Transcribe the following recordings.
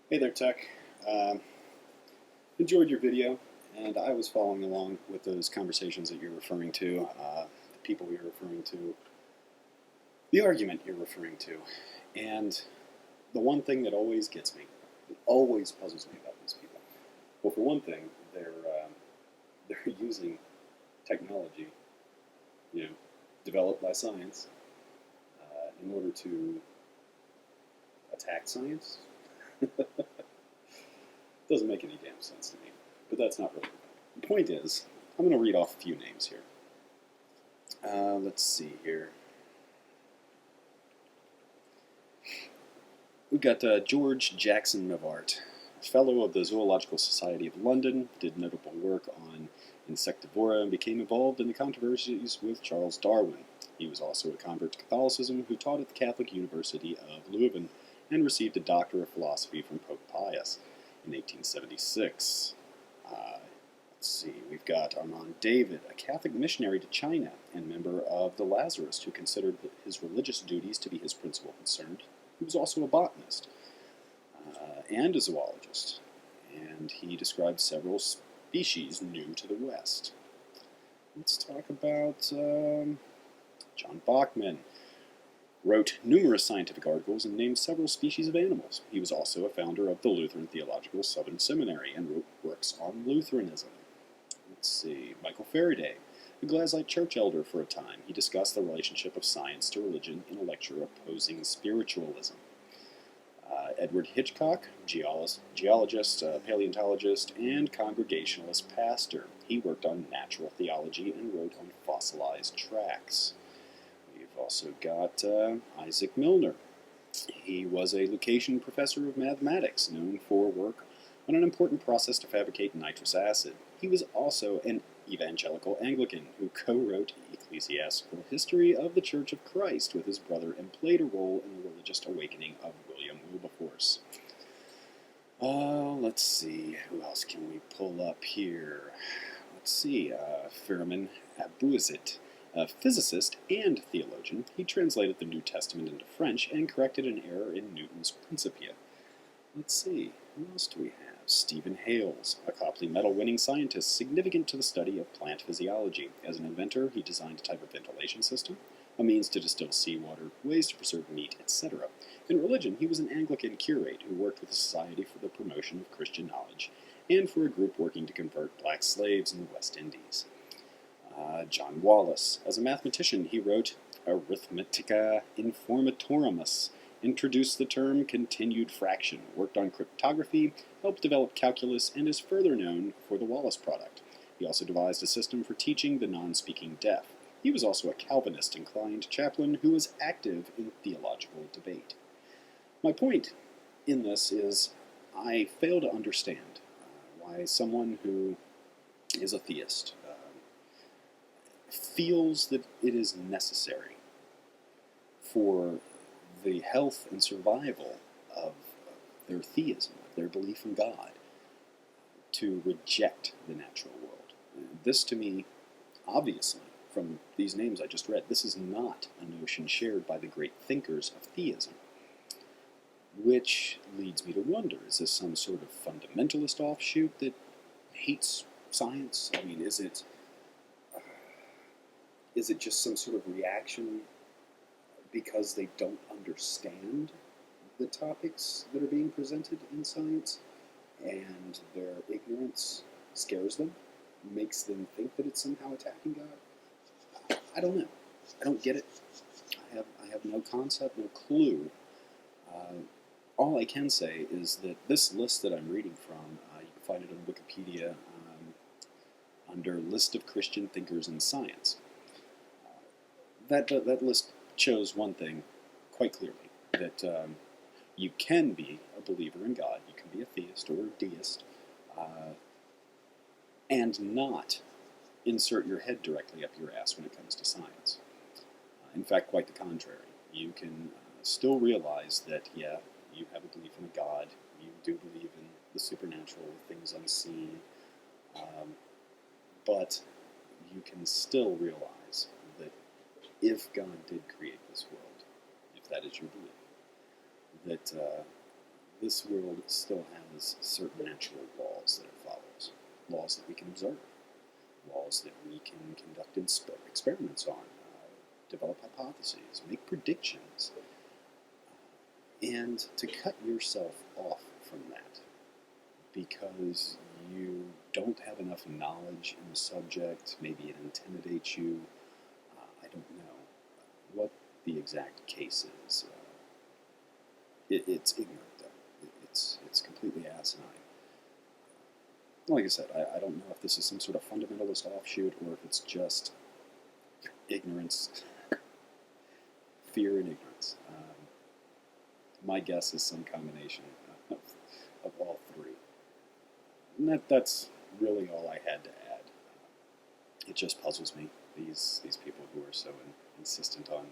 Hey there, Tech. Um Enjoyed your video, and I was following along with those conversations that you're referring to, the people you're referring to, the argument you're referring to. And the one thing that always gets me, that always puzzles me about these people, well, for one thing, they're using technology, you know, developed by science, in order to attack science. Doesn't make any damn sense to me. But that's not really the point. The point is, I'm going to read off a few names here. Let's see here. We've got George Jackson Mivart, fellow of the Zoological Society of London, did notable work on insectivora and became involved in the controversies with Charles Darwin. He was also a convert to Catholicism who taught at the Catholic University of Leuven and received a Doctor of Philosophy from Pope Pius in 1876. Let's see, we've got Armand David, a Catholic missionary to China and member of the Lazarists who considered his religious duties to be his principal concern. He was also a botanist and a zoologist, and he described several species new to the West. Let's talk about John Bachman. Wrote numerous scientific articles and named several species of animals. He was also a founder of the Lutheran Theological Southern Seminary and wrote works on Lutheranism. Let's see, Michael Faraday, a Glasgow church elder for a time. He discussed the relationship of science to religion in a lecture opposing spiritualism. Edward Hitchcock, geologist, paleontologist, and Congregationalist pastor. He worked on natural theology and wrote on fossilized tracks. We've also got Isaac Milner. He was a Lucasian professor of mathematics, known for work on an important process to fabricate nitrous acid. He was also an evangelical Anglican who co-wrote Ecclesiastical History of the Church of Christ with his brother and played a role in the religious awakening of William Wilberforce. Let's see, who else can we pull up here? Let's see, Firmin Abuizit, a physicist and theologian. He translated the New Testament into French and corrected an error in Newton's Principia. Let's see, who else do we have? Stephen Hales, a Copley Medal-winning scientist significant to the study of plant physiology. As an inventor, he designed a type of ventilation system, a means to distill seawater, ways to preserve meat, etc. In religion, he was an Anglican curate who worked with the Society for the Promotion of Christian Knowledge and for a group working to convert black slaves in the West Indies. John Wallis, as a mathematician, he wrote Arithmetica Informatorimus, introduced the term continued fraction, worked on cryptography, helped develop calculus, and is further known for the Wallis product. He also devised a system for teaching the non-speaking deaf. He was also a Calvinist-inclined chaplain who was active in theological debate. My point in this is I fail to understand why someone who is a theist feels that it is necessary for the health and survival of their theism, of their belief in God, to reject the natural world. This, to me, obviously, from these names I just read, this is not a notion shared by the great thinkers of theism. Which leads me to wonder, is this some sort of fundamentalist offshoot that hates science? I mean, is it just some sort of reaction because they don't understand the topics that are being presented in science, and their ignorance scares them, makes them think that it's somehow attacking God? I don't know. I don't get it. I have no concept, no clue. All I can say is that this list that I'm reading from, you can find it on Wikipedia under List of Christian Thinkers in Science. That list shows one thing quite clearly, that you can be a believer in God, you can be a theist or a deist, and not insert your head directly up your ass when it comes to science. In fact, quite the contrary. You can still realize that, yeah, you have a belief in a God, you do believe in the supernatural, things unseen, but you can still realize that if God did create this world, if that is your belief, that this world still has certain natural laws that it follows, laws that we can observe, laws that we can conduct experiments on, develop hypotheses, make predictions, and to cut yourself off from that because you don't have enough knowledge in the subject, maybe it intimidates you. I don't know what the exact case is. It's ignorant, though. It's completely asinine. Like I said, I don't know if this is some sort of fundamentalist offshoot or if it's just ignorance, fear and ignorance. My guess is some combination of all three. And that's really all I had to add. It just puzzles me, these people who are so insistent on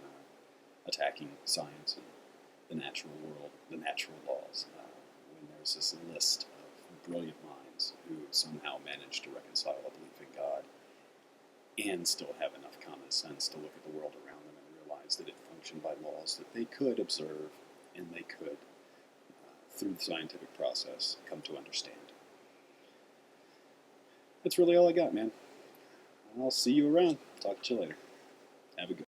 attacking science and the natural world, the natural laws, when there's this list of brilliant minds who somehow manage to reconcile a belief in God and still have enough common sense to look at the world around them and realize that it functioned by laws that they could observe and they could, through the scientific process, come to understand. That's really all I got, man. I'll see you around. Talk to you later. Have a good